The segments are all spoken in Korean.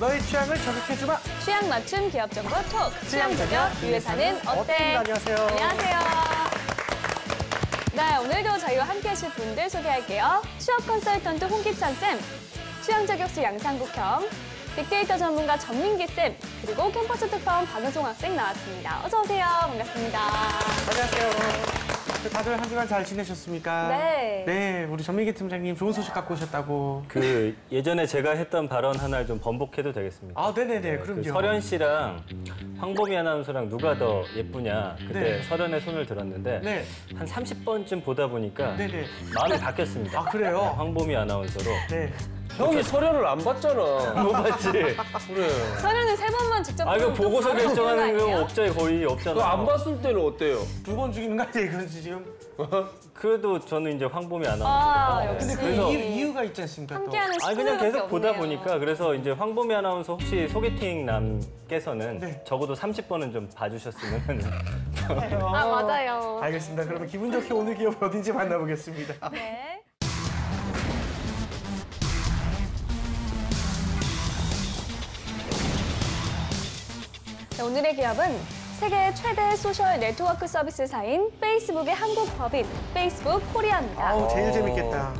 너의 취향을 저격해주마. 취향 맞춤 기업 정보 톡. 취향 저격 이 회사는 어때? 안녕하세요. 안녕하세요. 네, 오늘도 저희와 함께 하실 분들 소개할게요. 취업 컨설턴트 홍기찬 쌤, 취향 저격수 양상국형, 빅데이터 전문가 전민기 쌤, 그리고 캠퍼스 특파원 박은송 학생 나왔습니다. 어서 오세요. 반갑습니다. 안녕하세요. 다들 한 주간 잘 지내셨습니까? 네. 네, 우리 전민기 팀장님 좋은 소식 갖고 오셨다고. 예전에 제가 했던 발언 하나를 좀 번복해도 되겠습니까? 아, 네네네, 그럼요. 설현 씨랑 황보미 아나운서랑 누가 더 예쁘냐 그때 네. 설현의 손을 들었는데 네. 한 30번쯤 보다 보니까 네네. 마음이 바뀌었습니다. 아, 그래요? 황보미 아나운서로. 네. 형이 설현을 안 봤잖아. 못 봤지? 그래. 설현은 3번만 직접 이거 보고서 바로 결정하는 보는 거 거 아니에요? 업자에 거의 없잖아. 그거 안 봤을 때는 어때요? 2번 죽이는 거 아니에요, 이건 지금? 그래도 저는 이제 황보미 아나운서. 아, 역시. 근데 그 그래서 이유가 있지 않습니까? 또? 함께하는 아니 그냥 시간밖에 계속 보다 없네요. 보니까 그래서 이제 황보미 아나운서 혹시 소개팅 남께서는 네. 적어도 30번은 좀 봐주셨으면. 아, 맞아요. 알겠습니다. 그러면 기분 좋게 오늘 기업 어딘지 만나보겠습니다. 네. 자, 오늘의 기업은 세계 최대 소셜 네트워크 서비스사인 페이스북의 한국 법인 페이스북 코리아입니다. 아우, 제일 재밌겠다.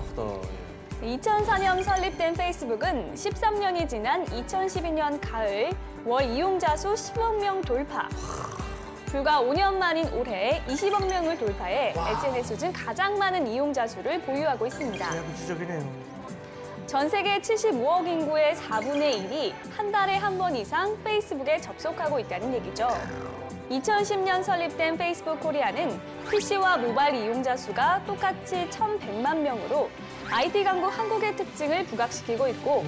2004년 설립된 페이스북은 13년이 지난 2012년 가을 월 이용자 수 10억 명 돌파. 불과 5년 만인 올해 20억 명을 돌파해 SNS 중 가장 많은 이용자 수를 보유하고 있습니다. 네, 구체적이네요. 전 세계 75억 인구의 4분의 1이 한 달에 한 번 이상 페이스북에 접속하고 있다는 얘기죠. 2010년 설립된 페이스북 코리아는 PC와 모바일 이용자 수가 똑같이 1,100만 명으로 IT 강국 한국의 특징을 부각시키고 있고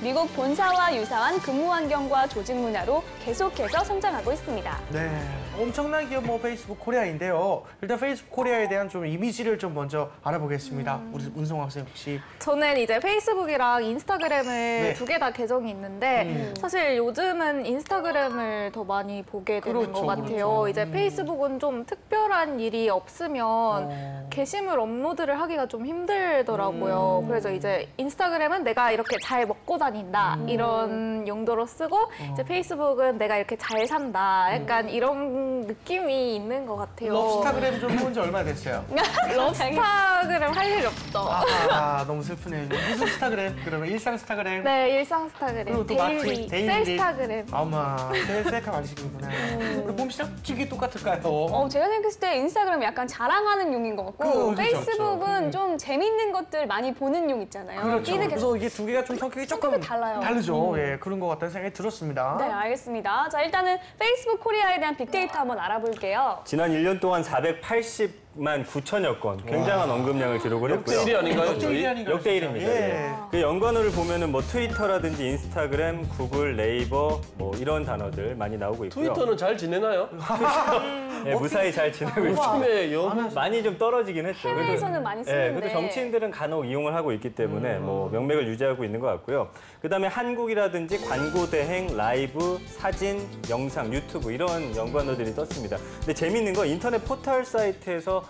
미국 본사와 유사한 근무 환경과 조직 문화로 계속해서 성장하고 있습니다. 네, 엄청난 기업 페이스북 코리아인데요. 일단 페이스북 코리아에 대한 좀 이미지를 좀 먼저 알아보겠습니다. 우리 은송 학생 혹시. 저는 이제 페이스북이랑 인스타그램을 네. 두 개 다 계정이 있는데 사실 요즘은 인스타그램을 더 많이 보게 되는 그렇죠, 것 같아요. 그렇죠. 이제 페이스북은 좀 특별한 일이 없으면 게시물 업로드를 하기가 좀 힘들더라고요. 그래서 이제 인스타그램은 내가 이렇게 잘 먹고 다닌다 이런 용도로 쓰고 이제 페이스북은 내가 이렇게 잘 산다 약간 이런 느낌이 있는 것 같아요. 럽스타그램 좀 해본 지 얼마나 됐어요? 럽스타그램 할 일이 없죠. 아, 너무 슬프네요. 무슨 스타그램? 그러면 일상 스타그램? 네, 일상 스타그램, 그리고 또 데일리, 셀스타그램. 아마 셀카 많으시군요. 우리 봄 씨랑 찍이 똑같을까요? 제가 생각했을 때 인스타그램 약간 자랑하는 용인 것 같고 그렇죠, 페이스북은 좀 재밌는 것들 많이 보는 용 있잖아요. 그렇죠. 피드 계속 그래서 이게 두 개가 좀 성격이 조금 달라요. 다르죠. 예, 그런 것 같다는 생각이 들었습니다. 네, 알겠습니다. 자, 일단은 페이스북 코리아에 대한 빅데이터 한번 알아볼게요. 지난 1년 동안 480만 9천여 건, 굉장한 언급량을 기록을 했고요. 역대 1위 아닌가요, 역대 저희? 1위 아닌가요? 역대 1위입니다. 예. 그 연관어를 보면은 뭐 트위터라든지 인스타그램, 구글, 네이버 뭐 이런 단어들 많이 나오고 있고요. 트위터는 잘 지내나요? 예, 무사히 잘 지내고 있습니다. 요즘에 영 많이 좀 떨어지긴 했죠. 해외에서는 많이 쓰는데. 그래도 정치인들은 간혹 이용을 하고 있기 때문에 뭐 명맥을 유지하고 있는 것 같고요. 그다음에 한국이라든지 광고 대행, 라이브, 사진, 영상, 유튜브 이런 연관어들이 떴습니다. 근데 재밌는 건 인터넷 포털 사이트에서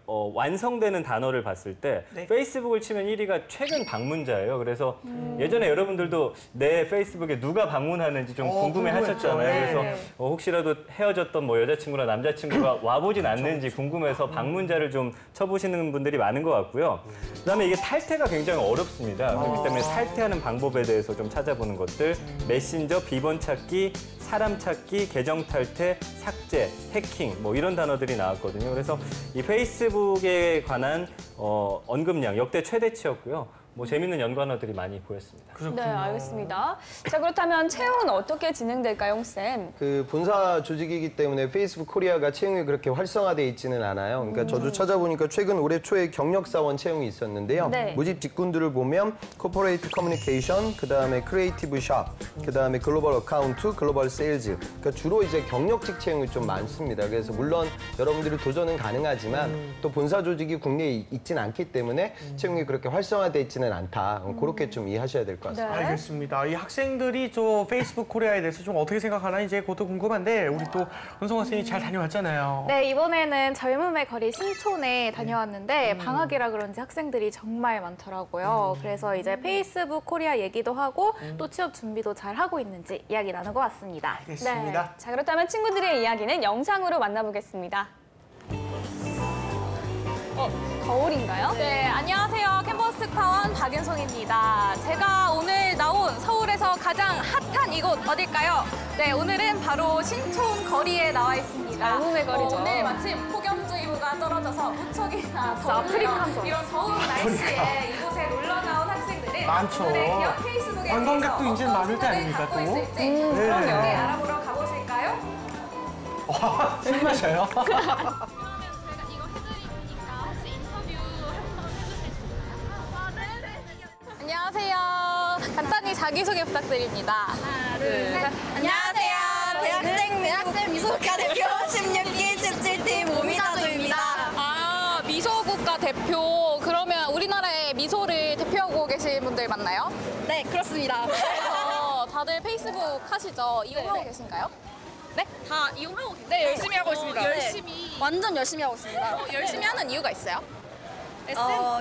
완성되는 단어를 봤을 때 네. 페이스북을 치면 1위가 최근 방문자예요. 그래서 예전에 여러분들도 내 페이스북에 누가 방문하는지 좀 궁금해 하셨잖아요. 궁금했죠. 그래서 혹시라도 헤어졌던 뭐 여자친구나 남자친구가 와보진 않는지 궁금해서 방문자를 좀 쳐보시는 분들이 많은 것 같고요. 그다음에 이게 탈퇴가 굉장히 어렵습니다. 그렇기 때문에 탈퇴하는 방법에 대해서 좀 찾아보는 것들, 메신저, 비번 찾기, 사람 찾기, 계정 탈퇴, 삭제, 해킹 뭐 이런 단어들이 나왔거든요. 그래서 이 페이스북에 관한 언급량 역대 최대치였고요. 뭐 재밌는 연관어들이 많이 보였습니다. 네, 알겠습니다. 자, 그렇다면 채용은 어떻게 진행될까요, 쌤? 그 본사 조직이기 때문에 페이스북 코리아가 채용이 그렇게 활성화돼 있지는 않아요. 그러니까 저도 찾아보니까 최근 올해 초에 경력사원 채용이 있었는데요. 네. 모집 직군들을 보면 코퍼레이트 커뮤니케이션, 그다음에 크리에이티브 샵, 그다음에 글로벌 어카운트, 글로벌 세일즈. 그러니까 주로 이제 경력직 채용이 좀 많습니다. 그래서 물론 여러분들이 도전은 가능하지만 또 본사 조직이 국내에 있지는 않기 때문에 채용이 그렇게 활성화돼 있지는 좋지는 않다. 그렇게 좀 이해하셔야 될 것 같습니다. 알겠습니다. 이 학생들이 저 페이스북 코리아에 대해서 좀 어떻게 생각하나 이제 그것도 궁금한데 우리 또 은성 학생이 잘 다녀왔잖아요. 네, 이번에는 젊음의 거리 신촌에 다녀왔는데 방학이라 그런지 학생들이 정말 많더라고요. 그래서 이제 페이스북 코리아 얘기도 하고 또 취업 준비도 잘 하고 있는지 이야기 나누고 왔습니다. 알겠습니다. 자, 그렇다면 친구들의 이야기는 영상으로 만나보겠습니다. 거울인가요? 네, 안녕하세요. 캠퍼스 특파원 박윤송입니다. 제가 오늘 나온 서울에서 가장 핫한 이곳 어딜까요? 네, 오늘은 바로 신촌 거리에 나와 있습니다. 젊음의 거리죠. 오늘 마침 폭염주의보가 떨어져서 무척이나 아프리카인 더워요. 줄 이런 더운 날씨에 이곳에 놀러 나온 학생들은 많죠. 오늘의 기업 페이스북에 관광객도 대해서 이제는 많을 때 아닙니까, 갖고 또? 있을지 네. 그럼 함께 알아보러 가보실까요? 술 마셔요? 안녕하세요. 간단히 자기소개 부탁드립니다. 하나, 둘, 셋. 안녕하세요. 대학생 미소국가 대표 16기 17팀 오미자주입니다. 아, 미소국가 대표. 그러면 우리나라의 미소를 대표하고 계신 분들 맞나요? 네, 그렇습니다. 그래서 다들 페이스북 하시죠? 이용하고 계신가요? 네? 다 이용하고 계세요? 네, 열심히 하고 있습니다. 열심히. 완전 열심히 하고 있습니다. 열심히 하는 이유가 있어요?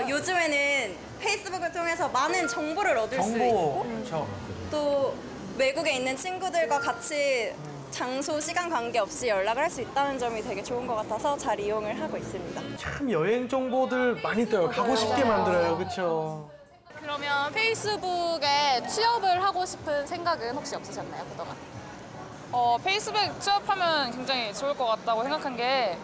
요즘에는 페이스북을 통해서 많은 정보를 얻을 수 정보. 있고 그렇죠. 또 외국에 있는 친구들과 같이 장소, 시간 관계없이 연락을 할 수 있다는 점이 되게 좋은 것 같아서 잘 이용을 하고 있습니다. 참 여행 정보들 많이 떠요. 가고 싶게 만들어요. 그렇죠. 그러면 페이스북에 취업을 하고 싶은 생각은 혹시 없으셨나요, 그동안? 페이스북 취업하면 굉장히 좋을 것 같다고 생각한 게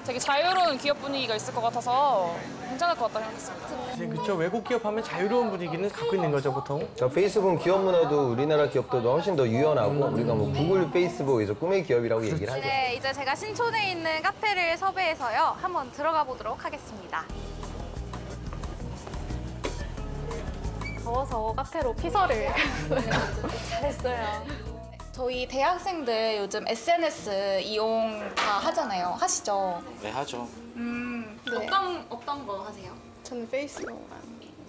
되게 자유로운 기업 분위기가 있을 것 같아서 괜찮을 것 같다고 생각했습니다. 이제 그렇죠. 외국 기업하면 자유로운 분위기는 갖고 있는 거죠, 보통. 페이스북 기업 문화도 우리나라 기업들도 훨씬 더 유연하고 우리가 뭐 구글, 페이스북에서 꿈의 기업이라고 얘기를 하죠. 네, 이제 제가 신촌에 있는 카페를 섭외해서요. 한번 들어가 보도록 하겠습니다. 더워서 카페로 피서를 잘했어요. 저희 대학생들 요즘 SNS 이용 다 하잖아요. 하시죠? 네, 하죠. 네. 어떤 거 하세요? 저는 페이스북만.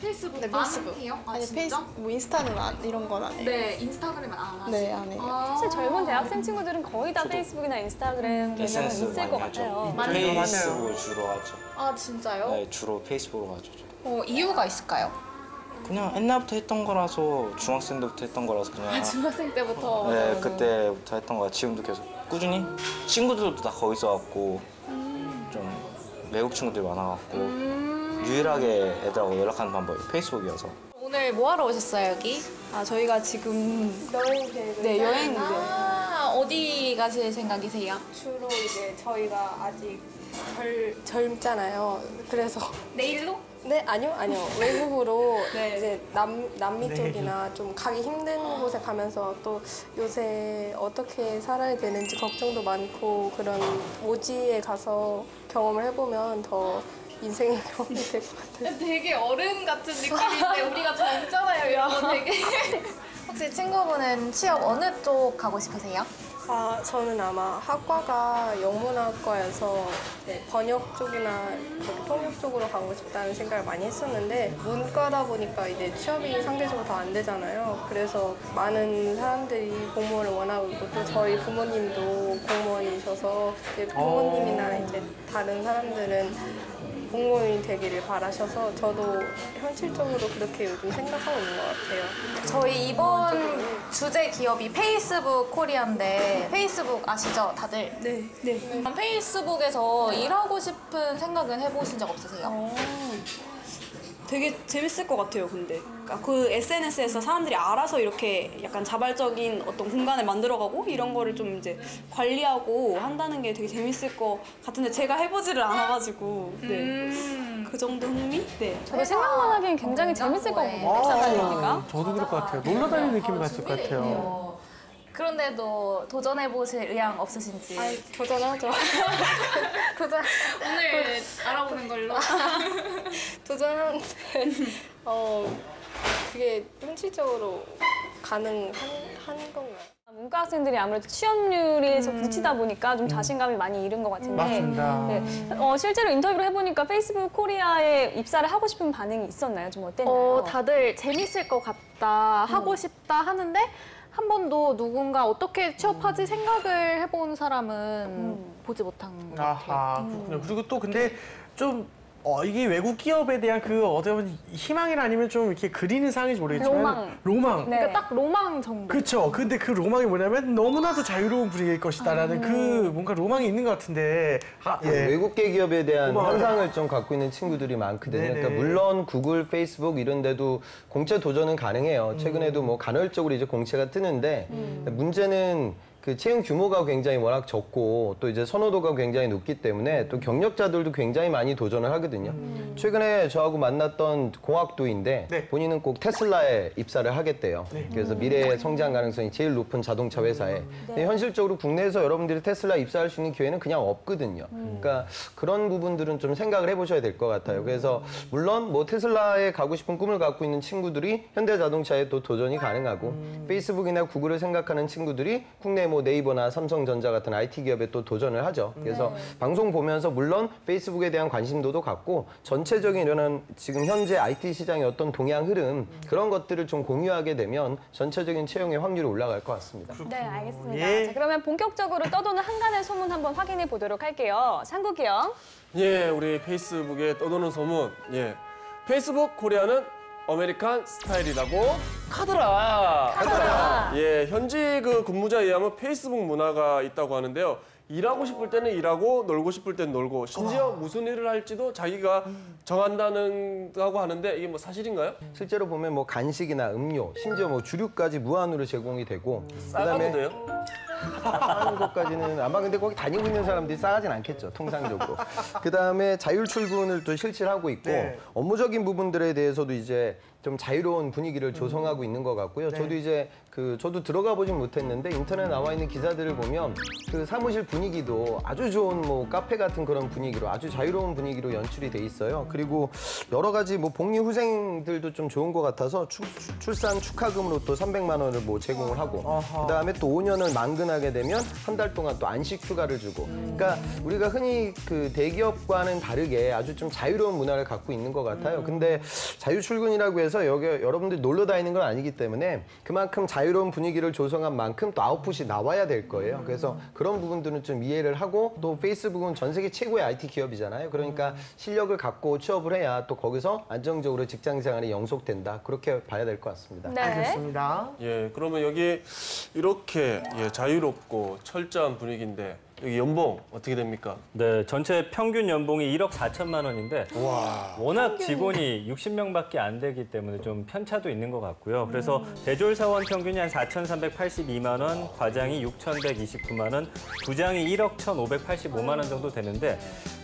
페이스북 네, 안 페이스북. 해요? 아, 아니 진짜? 페이스북, 뭐 인스타는 이런 건 안 해요. 네, 인스타그램은 안 하세요? 네, 안 해요. 사실 젊은 대학생 친구들은 거의 다 페이스북이나 인스타그램 계정은 SNS 있을 것 많이 같아요. 하죠. 페이스북을 주로 하죠. 아, 진짜요? 네, 주로 페이스북으로 하죠. 이유가 있을까요? 그냥 옛날부터 했던 거라서 중학생 때부터 했던 거라서 그냥 중학생 때부터. 네, 그때부터 했던 거라 지금도 계속 꾸준히 친구들도 다 거기서 왔고 좀 외국 친구들이 많아갖고 유일하게 애들하고 연락하는 방법이 페이스북이어서. 오늘 뭐 하러 오셨어요, 여기? 저희가 지금 여행 계획. 네, 여행 계획. 아, 어디 가실 생각이세요? 주로 이제 저희가 아직 젊잖아요. 그래서 내일로? 네, 아니요. 외국으로 네. 이제 남미 쪽이나 좀 가기 힘든 곳에 가면서 또 요새 어떻게 살아야 되는지 걱정도 많고 그런 오지에 가서 경험을 해보면 더 인생의 경험이 될 것 같아요. 되게 어른 같은 느낌인데 우리가 젊잖아요, 이거 되게. 혹시 친구분은 취업 어느 쪽 가고 싶으세요? 저는 아마 학과가 영문학과여서 번역 쪽이나 통역 쪽으로 가고 싶다는 생각을 많이 했었는데 문과다 보니까 이제 취업이 상대적으로 더 안 되잖아요. 그래서 많은 사람들이 공무원을 원하고 있고 또 저희 부모님도 공무원이셔서 이제 부모님이나 이제 다른 사람들은 공무원이 되기를 바라셔서 저도 현실적으로 그렇게 요즘 생각하고 있는 것 같아요. 저희 이번 주제 기업이 페이스북 코리아인데 페이스북 아시죠, 다들? 네. 페이스북에서 일하고 싶은 생각은 해보신 적 없으세요? 되게 재밌을 것 같아요, 근데. 그러니까 그 SNS에서 사람들이 알아서 이렇게 약간 자발적인 어떤 공간을 만들어가고 이런 거를 좀 이제 관리하고 한다는 게 되게 재밌을 것 같은데 제가 해보지를 않아가지고 그 정도 흥미? 네. 저도 생각만 하기엔 굉장히 재밌을 것 같아요. 저도 그럴 것 같아요. 놀러 다니는 느낌이 갔을 것 같아요. 그런데도 도전해보실 의향 없으신지? 도전하죠. 오늘 알아보는 걸로. 도전하는데 그게 현실적으로 가능한 건가요? 문과 학과학생들이 아무래도 취업률에서 붙이다 보니까 좀 자신감이 많이 잃은 것 같은데. 맞습니다. 네. 실제로 인터뷰를 해보니까 페이스북 코리아에 입사를 하고 싶은 반응이 있었나요? 좀 어땠나요? 다들 재밌을 것 같다, 하고 싶다 하는데 한 번도 누군가 어떻게 취업하지 생각을 해본 사람은 보지 못한 것 같아요. 아하, 그렇군요. 그리고 또 근데 좀 이게 외국 기업에 대한 그 어떻게 보면 희망이나 아니면 좀 이렇게 그리는 상황인지 모르겠지만 로망. 네. 그러니까 딱 로망 정도. 그렇죠. 근데 그 로망이 뭐냐면 너무나도 자유로운 분위기일 것이다라는 그 뭔가 로망이 있는 것 같은데. 외국계 기업에 대한 고마워요. 환상을 좀 갖고 있는 친구들이 많거든요. 네네. 그러니까 물론 구글, 페이스북 이런 데도 공채 도전은 가능해요. 최근에도 뭐 간헐적으로 이제 공채가 뜨는데 문제는 그 채용 규모가 굉장히 워낙 적고 또 이제 선호도가 굉장히 높기 때문에 또 경력자들도 굉장히 많이 도전을 하거든요. 최근에 저하고 만났던 공학도인데 네. 본인은 꼭 테슬라에 입사를 하겠대요. 그래서 미래의 성장 가능성이 제일 높은 자동차 회사에. 근데 현실적으로 국내에서 여러분들이 테슬라 입사할 수 있는 기회는 그냥 없거든요. 그러니까 그런 부분들은 좀 생각을 해보셔야 될 것 같아요. 그래서 물론 뭐 테슬라에 가고 싶은 꿈을 갖고 있는 친구들이 현대자동차에 또 도전이 가능하고 페이스북이나 구글을 생각하는 친구들이 국내 뭐 네이버나 삼성전자 같은 IT 기업에 또 도전을 하죠. 그래서 방송 보면서 물론 페이스북에 대한 관심도도 갖고 전체적인 이런 지금 현재 IT 시장의 어떤 동향 흐름 그런 것들을 좀 공유하게 되면 전체적인 채용의 확률이 올라갈 것 같습니다. 네, 알겠습니다. 예. 자, 그러면 본격적으로 떠도는 한간의 소문 한번 확인해 보도록 할게요. 상국이 형. 예, 우리 페이스북에 떠도는 소문. 예, 페이스북 코리아는 아메리칸 스타일이라고 카더라. 예, 현지 그 근무자에 의하면 페이스북 문화가 있다고 하는데요. 일하고 싶을 때는 일하고 놀고 싶을 때는 놀고 심지어 무슨 일을 할지도 자기가 정한다고 하는데 이게 뭐 사실인가요? 실제로 보면 뭐 간식이나 음료, 심지어 뭐 주류까지 무한으로 제공이 되고 싸가도 돼요? 하는 것까지는 아마 근데 거기 다니고 있는 사람들이 싸가진 않겠죠, 통상적으로. 그다음에 자율 출근을 또 실시를 하고 있고 네. 업무적인 부분들에 대해서도 이제 좀 자유로운 분위기를 조성하고 있는 것 같고요. 저도 이제 저도 들어가 보진 못했는데 인터넷에 나와 있는 기사들을 보면 그 사무실 분위기도 아주 좋은 뭐 카페 같은 그런 분위기로 아주 자유로운 분위기로 연출이 돼 있어요. 그리고 여러 가지 뭐 복리 후생들도 좀 좋은 것 같아서 출산 축하금으로 또 300만 원을 뭐 제공을 하고 그다음에 또 5년을 만근하게 되면 한 달 동안 또 안식 휴가를 주고 그러니까 우리가 흔히 그 대기업과는 다르게 아주 좀 자유로운 문화를 갖고 있는 것 같아요. 근데 자유 출근이라고 해서 여기 여러분들이 놀러 다니는 건 아니기 때문에 그만큼 자유로운 분위기를 조성한 만큼 또 아웃풋이 나와야 될 거예요. 그래서 그런 부분들은 좀 이해를 하고 또 페이스북은 전 세계 최고의 IT 기업이잖아요. 그러니까 실력을 갖고 취업을 해야 또 거기서 안정적으로 직장 생활이 영속된다. 그렇게 봐야 될 것 같습니다. 네. 알겠습니다. 예, 그러면 여기 이렇게 자유롭고 철저한 분위기인데 여기 연봉 어떻게 됩니까? 네, 전체 평균 연봉이 1억 4천만 원인데 워낙 직원이 60명밖에 안 되기 때문에 좀 편차도 있는 것 같고요. 그래서 대졸 사원 평균이 한 4,382만 원, 과장이 6,129만 원, 부장이 1억 1,585만 원 정도 되는데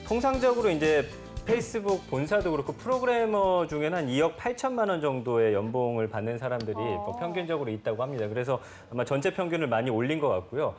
통상적으로 이제 페이스북 본사도 그렇고 프로그래머 중에는 한 2억 8천만 원 정도의 연봉을 받는 사람들이 뭐 평균적으로 있다고 합니다. 그래서 아마 전체 평균을 많이 올린 것 같고요.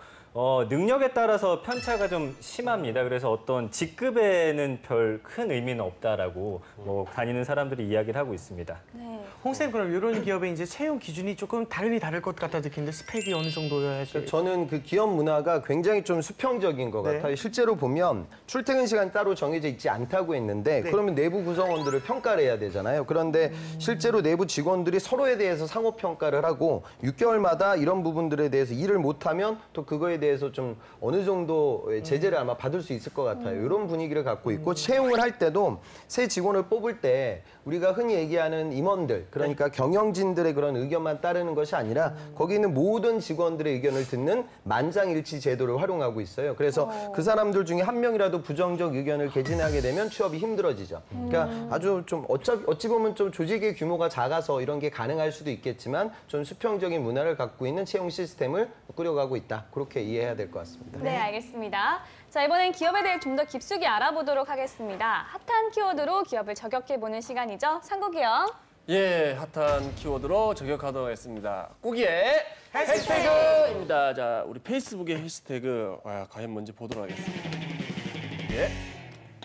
능력에 따라서 편차가 좀 심합니다. 그래서 어떤 직급에는 별 큰 의미는 없다라고 뭐 다니는 사람들이 이야기를 하고 있습니다. 네. 홍쌤 그럼 이런 기업의 이제 채용 기준이 조금 당연히 다를 것 같다 느끼는데 스펙이 어느 정도여야지? 저는 그 기업 문화가 굉장히 좀 수평적인 것 네. 같아요. 실제로 보면 출퇴근 시간 따로 정해져 있지 않다고 했는데 그러면 내부 구성원들을 평가를 해야 되잖아요. 그런데 실제로 내부 직원들이 서로에 대해서 상호 평가를 하고 6개월마다 이런 부분들에 대해서 일을 못하면 또 그거에 대해서 좀 어느 정도 제재를 아마 받을 수 있을 것 같아요. 이런 분위기를 갖고 있고 채용을 할 때도 새 직원을 뽑을 때 우리가 흔히 얘기하는 임원들 그러니까 경영진들의 그런 의견만 따르는 것이 아니라 거기 있는 모든 직원들의 의견을 듣는 만장일치 제도를 활용하고 있어요. 그래서 그 사람들 중에 한 명이라도 부정적 의견을 개진하게 되면 취업이 힘들어지죠. 그러니까 아주 좀 어찌 보면 좀 조직의 규모가 작아서 이런 게 가능할 수도 있겠지만 좀 수평적인 문화를 갖고 있는 채용 시스템을 꾸려가고 있다. 그렇게 이해해야 될 것 같습니다. 네, 알겠습니다. 자, 이번엔 기업에 대해 좀 더 깊숙이 알아보도록 하겠습니다. 핫한 키워드로 기업을 저격해보는 시간이죠. 상국이 형. 예, 핫한 키워드로 저격하도록 하겠습니다. 꾸기의 해시태그입니다. 자, 우리 페이스북의 해시태그 과연 먼저 보도록 하겠습니다. 예,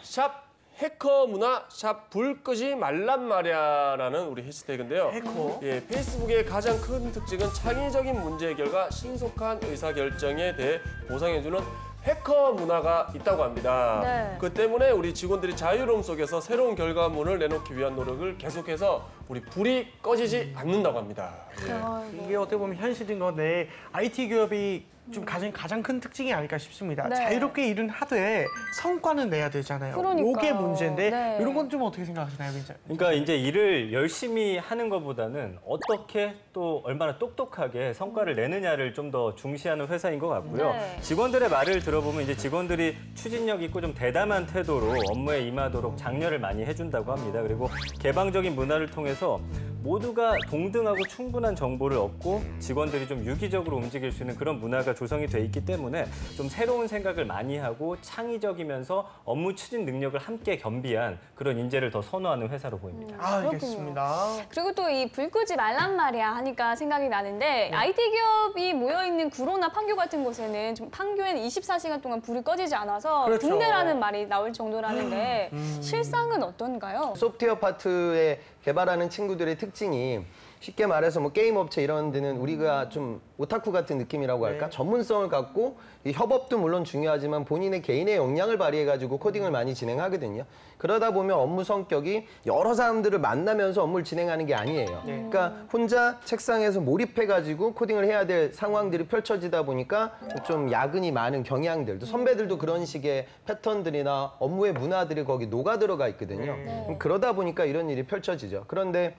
샵 해커 문화 샵 불 끄지 말란 말야라는 우리 해시태그인데요. 해커? 예, 페이스북의 가장 큰 특징은 창의적인 문제 해결과 신속한 의사결정에 대해 보상해주는 해커 문화가 있다고 합니다. 네. 그 때문에 우리 직원들이 자유로움 속에서 새로운 결과물을 내놓기 위한 노력을 계속해서 우리 불이 꺼지지 않는다고 합니다. 예. 이게 어떻게 보면 현실인 건데 IT 기업이 좀 가장 큰 특징이 아닐까 싶습니다. 네. 자유롭게 일은 하되 성과는 내야 되잖아요. 그러니까요. 이게 문제인데 네. 이런 건 좀 어떻게 생각하시나요, 민자? 그러니까 이제 일을 열심히 하는 것보다는 어떻게 또 얼마나 똑똑하게 성과를 내느냐를 좀 더 중시하는 회사인 것 같고요. 네. 직원들의 말을 들어보면 이제 직원들이 추진력 있고 좀 대담한 태도로 업무에 임하도록 장려를 많이 해준다고 합니다. 그리고 개방적인 문화를 통해서 모두가 동등하고 충분한 정보를 얻고 직원들이 좀 유기적으로 움직일 수 있는 그런 문화가 조성이 돼 있기 때문에 좀 새로운 생각을 많이 하고 창의적이면서 업무 추진 능력을 함께 겸비한 그런 인재를 더 선호하는 회사로 보입니다. 알겠습니다. 그리고 또 이 불 끄지 말란 말이야 하니까 생각이 나는데 IT 기업이 모여있는 구로나 판교 같은 곳에는 좀 판교에는 24시간 동안 불이 꺼지지 않아서 그렇죠. 붕대라는 말이 나올 정도라는데 실상은 어떤가요? 소프트웨어 파트에 개발하는 친구들의 특징이 쉽게 말해서 뭐 게임 업체 이런 데는 우리가 좀 오타쿠 같은 느낌이라고 할까? 전문성을 갖고 이 협업도 물론 중요하지만 본인의 개인의 역량을 발휘해가지고 코딩을 많이 진행하거든요. 그러다 보면 업무 성격이 여러 사람들을 만나면서 업무를 진행하는 게 아니에요. 그러니까 혼자 책상에서 몰입해가지고 코딩을 해야 될 상황들이 펼쳐지다 보니까 좀 야근이 많은 경향들, 또 선배들도 그런 식의 패턴들이나 업무의 문화들이 거기 녹아 들어가 있거든요. 그러다 보니까 이런 일이 펼쳐지죠. 그런데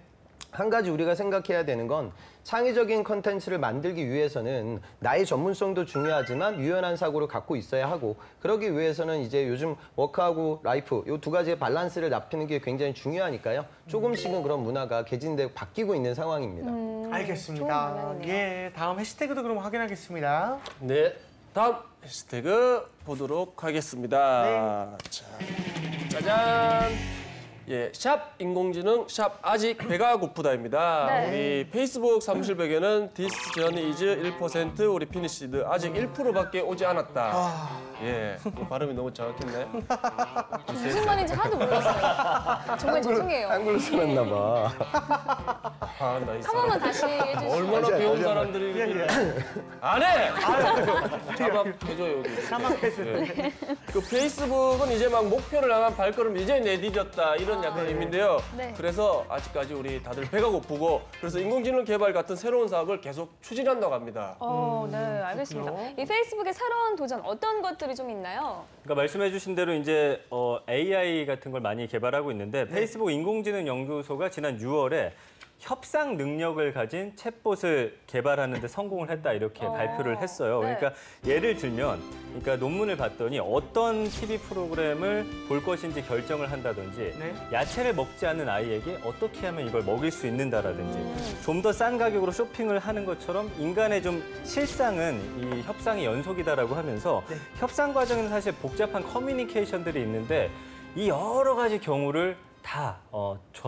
한 가지 우리가 생각해야 되는 건 창의적인 컨텐츠를 만들기 위해서는 나의 전문성도 중요하지만 유연한 사고를 갖고 있어야 하고 그러기 위해서는 이제 요즘 워크하고 라이프 이 두 가지의 밸런스를 납히는 게 굉장히 중요하니까요. 조금씩은 그런 문화가 개진되고 바뀌고 있는 상황입니다. 알겠습니다. 예, 다음 해시태그도 그럼 확인하겠습니다. 네, 다음 해시태그 보도록 하겠습니다. 자, 짜잔. 예, 샵 인공지능, 샵 아직 배가 고프다입니다. 네. 우리 페이스북 사무실 벽에는 This journey is 1%, 우리 피니시드 아직 1%밖에 오지 않았다. 예, 발음이 너무 정확했네. 무슨 말인지 하나도 몰랐어요. 정말 죄송해요. 한글로 써놨나 봐. 아, 나 이 한 번만 다시 해주시면. 얼마나 배운 사람들이 이렇게 안 해! 자막해줘 여기. 자막해줘. 네. 그 페이스북은 이제 막 목표를 향한 발걸음 이제 내디뎠다 이런 약간 의미인데요. 네. 그래서 아직까지 우리 다들 배가 고프고 그래서 인공지능 개발 같은 새로운 사업을 계속 추진한다고 합니다. 네, 알겠습니다. 이 페이스북의 새로운 도전 어떤 것들이 좀 있나요? 그러니까 말씀해주신 대로 이제 AI 같은 걸 많이 개발하고 있는데 페이스북 인공지능 연구소가 지난 6월에 협상 능력을 가진 챗봇을 개발하는 데 성공을 했다 이렇게 발표를 했어요. 네. 그러니까 예를 들면 그러니까 논문을 봤더니 어떤 TV 프로그램을 볼 것인지 결정을 한다든지 야채를 먹지 않는 아이에게 어떻게 하면 이걸 먹일 수 있는다라든지 좀 더 싼 가격으로 쇼핑을 하는 것처럼 인간의 좀 실상은 이 협상의 연속이다라고 하면서 협상 과정에는 사실 복잡한 커뮤니케이션들이 있는데 이 여러 가지 경우를 다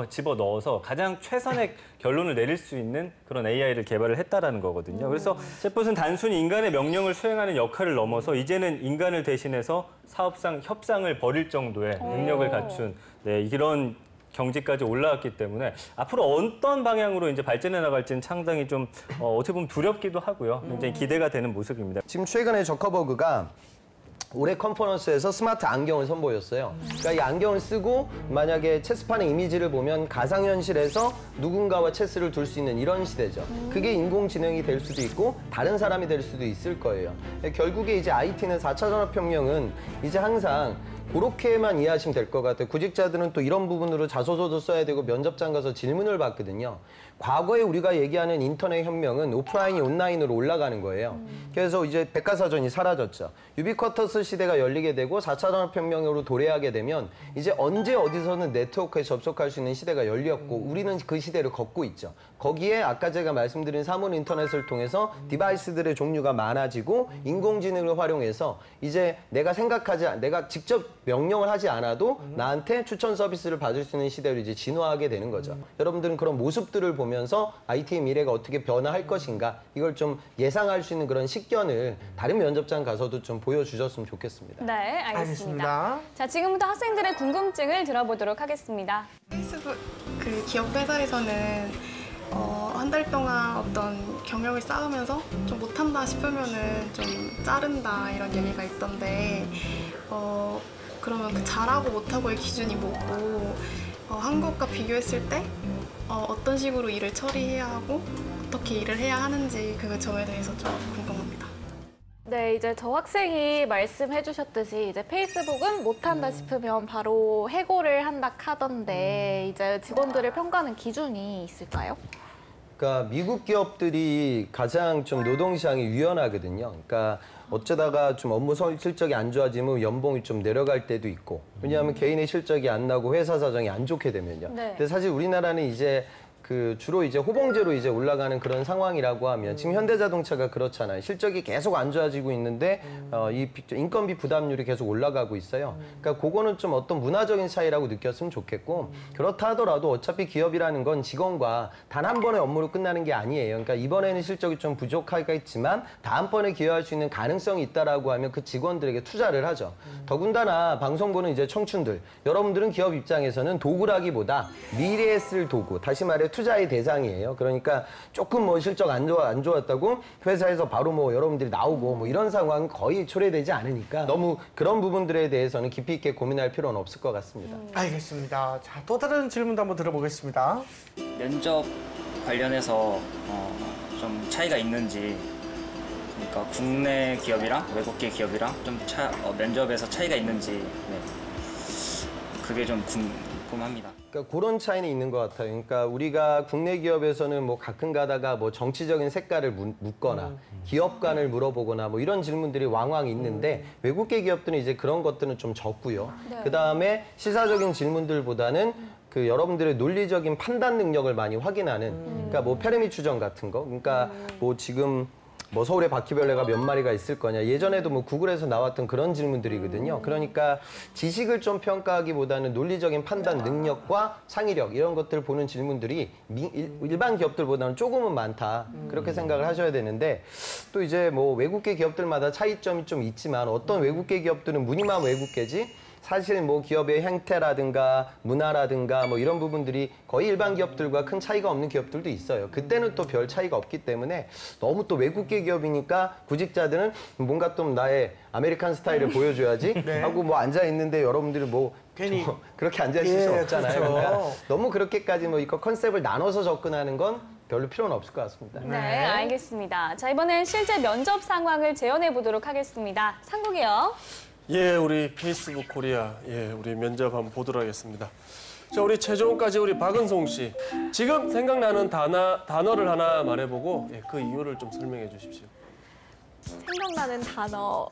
집어넣어서 가장 최선의 결론을 내릴 수 있는 그런 AI를 개발을 했다라는 거거든요. 그래서 챗봇은 단순히 인간의 명령을 수행하는 역할을 넘어서 이제는 인간을 대신해서 사업상 협상을 벌일 정도의 능력을 갖춘 이런 경지까지 올라왔기 때문에 앞으로 어떤 방향으로 이제 발전해 나갈지는 상당히 좀 어떻게 보면 두렵기도 하고요. 굉장히 기대가 되는 모습입니다. 지금 최근에 저커버그가 올해 컨퍼런스에서 스마트 안경을 선보였어요. 그러니까 이 안경을 쓰고 만약에 체스판의 이미지를 보면 가상현실에서 누군가와 체스를 둘 수 있는 이런 시대죠. 그게 인공지능이 될 수도 있고 다른 사람이 될 수도 있을 거예요. 결국에 이제 IT는 4차 산업혁명은 이제 항상 그렇게만 이해하시면 될 것 같아요. 구직자들은 또 이런 부분으로 자소서도 써야 되고 면접장 가서 질문을 받거든요. 과거에 우리가 얘기하는 인터넷 혁명은 오프라인이 온라인으로 올라가는 거예요. 그래서 이제 백과사전이 사라졌죠. 유비쿼터스 시대가 열리게 되고 4차 산업혁명으로 도래하게 되면 이제 언제 어디서는 네트워크에 접속할 수 있는 시대가 열렸고 우리는 그 시대를 걷고 있죠. 거기에 아까 제가 말씀드린 사물 인터넷을 통해서 디바이스들의 종류가 많아지고 인공지능을 활용해서 이제 내가 직접 명령을 하지 않아도 나한테 추천 서비스를 받을 수 있는 시대로 이제 진화하게 되는 거죠. 여러분들은 그런 모습들을 보면서 IT의 미래가 어떻게 변화할 것인가 이걸 좀 예상할 수 있는 그런 식견을 다른 면접장 가서도 좀 보여주셨으면 좋겠습니다. 네, 알겠습니다. 자, 지금부터 학생들의 궁금증을 들어보도록 하겠습니다. 페이스북 그 기업 회사에서는 한 달 동안 어떤 경력을 쌓으면서 좀 못한다 싶으면은 좀 자른다 이런 얘기가 있던데 그러면 그 잘하고 못하고의 기준이 뭐고 한국과 비교했을 때 어떤 식으로 일을 처리해야 하고 어떻게 일을 해야 하는지 그 점에 대해서 좀 궁금합니다. 네, 이제 저 학생이 말씀해 주셨듯이 이제 페이스북은 못한다 싶으면 바로 해고를 한다 하던데 이제 직원들을 평가하는 기준이 있을까요? 그러니까 미국 기업들이 가장 좀 노동 시장이 유연하거든요. 그러니까 어쩌다가 좀 업무 실적이 안 좋아지면 연봉이 좀 내려갈 때도 있고. 왜냐하면 개인의 실적이 안 나고 회사 사정이 안 좋게 되면요. 네. 근데 사실 우리나라는 이제 주로 이제 호봉제로 이제 올라가는 그런 상황이라고 하면 지금 현대자동차가 그렇잖아요. 실적이 계속 안 좋아지고 있는데 이 인건비 부담률이 계속 올라가고 있어요. 그러니까 그거는 좀 어떤 문화적인 차이라고 느꼈으면 좋겠고 그렇다 하더라도 어차피 기업이라는 건 직원과 단 한 번의 업무로 끝나는 게 아니에요. 그러니까 이번에는 실적이 좀 부족하겠지만 다음번에 기여할 수 있는 가능성이 있다라고 하면 그 직원들에게 투자를 하죠. 더군다나 방송 보는 이제 청춘들, 여러분들은 기업 입장에서는 도구라기보다 미래에 쓸 도구, 다시 말해 투자의 대상이에요. 그러니까 조금 뭐 실적 안 좋았다고 회사에서 바로 뭐 여러분들이 나오고 뭐 이런 상황은 거의 초래되지 않으니까 너무 그런 부분들에 대해서는 깊이 있게 고민할 필요는 없을 것 같습니다. 알겠습니다. 자, 또 다른 질문도 한번 들어보겠습니다. 면접 관련해서 좀 차이가 있는지, 그러니까 국내 기업이랑 외국계 기업이랑 좀 면접에서 차이가 있는지, 네. 그게 좀 궁금합니다. 그러니까 그런 차이는 있는 것 같아요. 그러니까 우리가 국내 기업에서는 뭐 가끔 가다가 뭐 정치적인 색깔을 묻거나 기업관을 물어보거나 뭐 이런 질문들이 왕왕 있는데 외국계 기업들은 이제 그런 것들은 좀 적고요. 네. 그다음에 시사적인 질문들보다는 그 여러분들의 논리적인 판단 능력을 많이 확인하는 그러니까 뭐 페르미 추정 같은 거. 그러니까 뭐 지금 뭐 서울에 바퀴벌레가 몇 마리가 있을 거냐. 예전에도 뭐 구글에서 나왔던 그런 질문들이거든요. 그러니까 지식을 좀 평가하기보다는 논리적인 판단 능력과 창의력 이런 것들을 보는 질문들이 일반 기업들보다는 조금은 많다. 그렇게 생각을 하셔야 되는데 또 이제 뭐 외국계 기업들마다 차이점이 좀 있지만 어떤 외국계 기업들은 무늬만 외국계지 사실 뭐 기업의 형태라든가 문화라든가 뭐 이런 부분들이 거의 일반 기업들과 큰 차이가 없는 기업들도 있어요. 그때는 또 별 차이가 없기 때문에 너무 또 외국계 기업이니까 구직자들은 뭔가 좀 나의 아메리칸 스타일을 보여줘야지 네. 하고 뭐 앉아 있는데 여러분들이 뭐 괜히 그렇게 앉아 있을 수 없잖아요. 그렇죠. 그러니까 너무 그렇게까지 뭐 이거 컨셉을 나눠서 접근하는 건 별로 필요는 없을 것 같습니다. 네, 알겠습니다. 자, 이번엔 실제 면접 상황을 재현해 보도록 하겠습니다. 상국이요. 예, 우리 페이스북 코리아, 예, 우리 면접 한번 보도록 하겠습니다. 자, 우리 최종까지 우리 박은송 씨. 지금 생각나는 단어를 하나 말해보고 예, 그 이유를 좀 설명해 주십시오. 생각나는 단어요?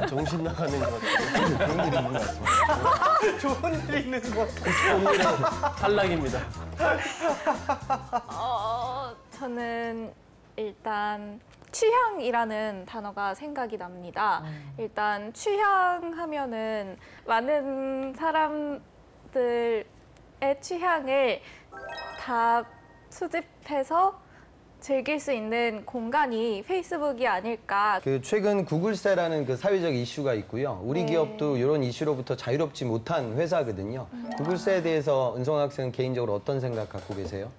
정신 나가는 것 같아요. 그런 일이 있는 것 같습니다. 좋은 일이 있는 것 같아요. 탈락입니다. 저는 일단 취향이라는 단어가 생각이 납니다. 일단 취향하면은 많은 사람들의 취향을 다 수집해서 즐길 수 있는 공간이 페이스북이 아닐까. 최근 구글세라는 그 사회적 이슈가 있고요. 우리 기업도 이런 이슈로부터 자유롭지 못한 회사거든요. 구글세에 대해서 은성 학생은 개인적으로 어떤 생각 갖고 계세요?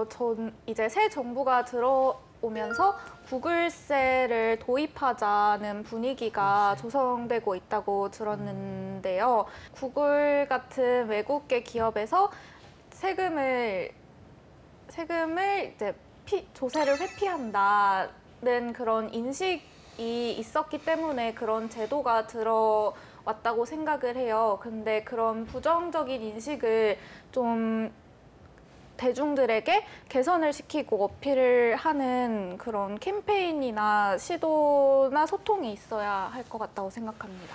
전 이제 새 정부가 들어오면서 구글세를 도입하자는 분위기가 조성되고 있다고 들었는데요. 구글 같은 외국계 기업에서 세금을 이제 조세를 회피한다는 그런 인식이 있었기 때문에 그런 제도가 들어왔다고 생각을 해요. 근데 그런 부정적인 인식을 좀 대중들에게 개선을 시키고 어필을 하는 그런 캠페인이나 시도나 소통이 있어야 할 것 같다고 생각합니다.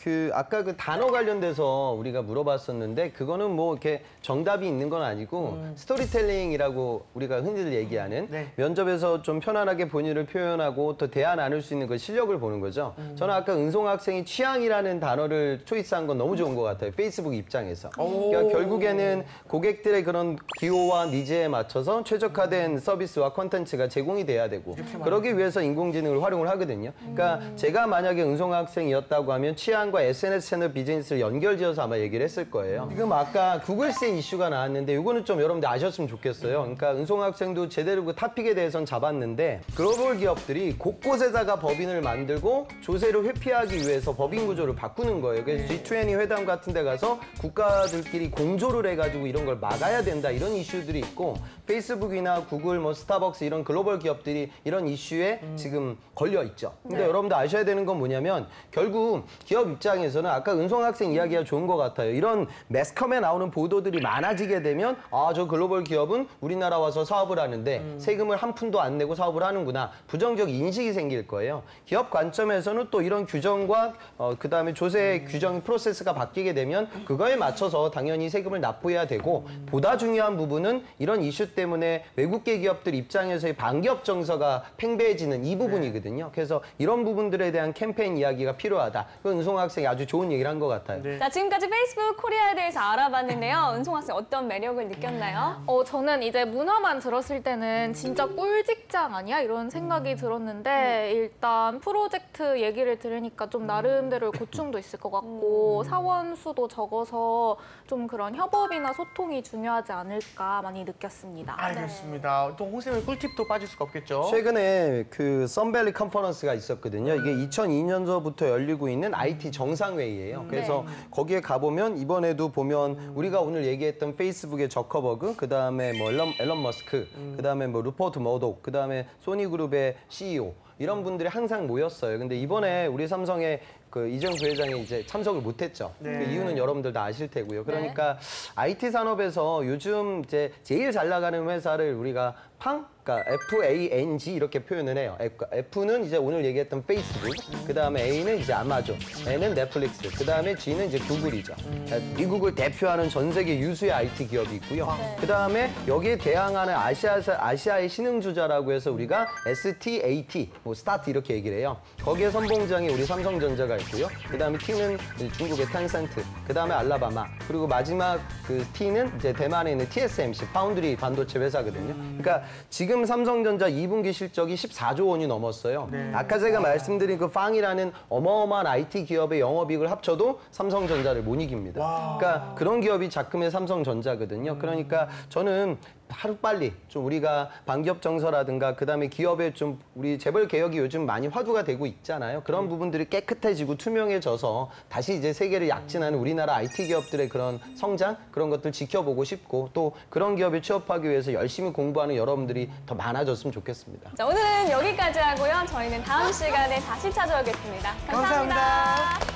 그 아까 그 단어 관련돼서 우리가 물어봤었는데 그거는 뭐 이렇게 정답이 있는 건 아니고 스토리텔링이라고 우리가 흔히들 얘기하는 네. 면접에서 좀 편안하게 본인을 표현하고 또 대화 나눌 수 있는 그 실력을 보는 거죠. 저는 아까 은송 학생이 취향이라는 단어를 초이스한 건 너무 좋은 것 같아요. 페이스북 입장에서. 그러니까 결국에는 고객들의 그런 기호와 니즈에 맞춰서 최적화된 서비스와 콘텐츠가 제공이 돼야 되고 그러기 위해서 인공지능을 활용을 하거든요. 그러니까 제가 만약에 은송 학생이었다고 하면 취향과 SNS 채널 비즈니스를 연결지어서 아마 얘기를 했을 거예요. 지금 아까 구글세 이슈가 나왔는데 이거는 좀 여러분들 아셨으면 좋겠어요. 그러니까 은송 학생도 제대로 그 토픽에 대해서는 잡았는데 글로벌 기업들이 곳곳에다가 법인을 만들고 조세를 회피하기 위해서 법인 구조를 바꾸는 거예요. 그래서 G20 회담 같은 데 가서 국가들끼리 공조를 해가지고 이런 걸 막아야 된다 이런 이슈들이 있고 페이스북이나 구글, 뭐 스타벅스 이런 글로벌 기업들이 이런 이슈에 지금 걸려 있죠. 근데 여러분들 아셔야 되는 건 뭐냐면 결국 기업 입장에서는 아까 은송 학생 이야기가 좋은 것 같아요. 이런 매스컴에 나오는 보도들이 많아지게 되면 아, 저 글로벌 기업은 우리나라 와서 사업을 하는데 세금을 한 푼도 안 내고 사업을 하는구나. 부정적 인식이 생길 거예요. 기업 관점에서는 또 이런 규정과 그다음에 조세 규정 프로세스가 바뀌게 되면 그거에 맞춰서 당연히 세금을 납부해야 되고 보다 중요한 부분은 이런 이슈 때문에 외국계 기업들 입장에서의 반기업 정서가 팽배해지는 이 부분이거든요. 그래서 이런 부분들에 대한 캠페인 이야기가 필요하다. 은송 학생이 아주 좋은 얘기를 한 것 같아요. 네. 자, 지금까지 페이스북 코리아에 대해서 알아봤는데요. 은송 학생 어떤 매력을 느꼈나요? 저는 이제 문화만 들었을 때는 진짜 꿀 직장 아니야? 이런 생각이 들었는데 일단 프로젝트 얘기를 들으니까 좀 나름대로의 고충도 있을 것 같고 사원 수도 적어서 좀 그런 협업이나 소통이 중요하지 않을까 많이 느꼈습니다. 알겠습니다. 또 홍쌤의 꿀팁도 빠질 수가 없겠죠. 최근에 그 썬밸리 컨퍼런스가 있었거든요. 이게 2002년도부터 열리고 있는 IT 정상회의예요. 그래서 거기에 가보면 이번에도 보면 우리가 오늘 얘기했던 페이스북의 저커버그, 그다음에 뭐 앨런 머스크, 그다음에 뭐 루퍼트 머독, 그다음에 소니그룹의 CEO 이런 분들이 항상 모였어요. 근데 이번에 우리 삼성의 그 이재용 부회장이 이제 참석을 못했죠. 그 이유는 여러분들 다 아실 테고요. 그러니까 IT 산업에서 요즘 이제 제일 잘 나가는 회사를 우리가 그러니까 FANG 이렇게 표현을 해요. F는 이제 오늘 얘기했던 페이스북, 그 다음에 A는 이제 아마존, N은 넷플릭스, 그 다음에 G는 이제 구글이죠. 미국을 대표하는 전 세계 유수의 IT 기업이 있고요. 그 다음에 여기에 대항하는 아시아의 신흥주자라고 해서 우리가 STAT, 뭐 스타트 이렇게 얘기를 해요. 거기에 선봉장이 우리 삼성전자가 있고요. 그 다음에 T는 중국의 텐센트, 그 다음에 알라바마, 그리고 마지막 그 T는 이제 대만에 있는 TSMC, 파운드리 반도체 회사거든요. 그러니까 지금 삼성전자 2분기 실적이 14조 원이 넘었어요. 아까 제가 말씀드린 그 팡이라는 어마어마한 IT 기업의 영업이익을 합쳐도 삼성전자를 못 이깁니다. 그러니까 그런 기업이 작금의 삼성전자거든요. 그러니까 저는 하루빨리 좀 우리가 반기업 정서라든가 그다음에 기업의 좀 우리 재벌 개혁이 요즘 많이 화두가 되고 있잖아요. 그런 부분들이 깨끗해지고 투명해져서 다시 이제 세계를 약진하는 우리나라 IT 기업들의 그런 성장 그런 것들 지켜보고 싶고 또 그런 기업에 취업하기 위해서 열심히 공부하는 여러분들이 더 많아졌으면 좋겠습니다. 자, 오늘은 여기까지 하고요. 저희는 다음 시간에 다시 찾아오겠습니다. 감사합니다.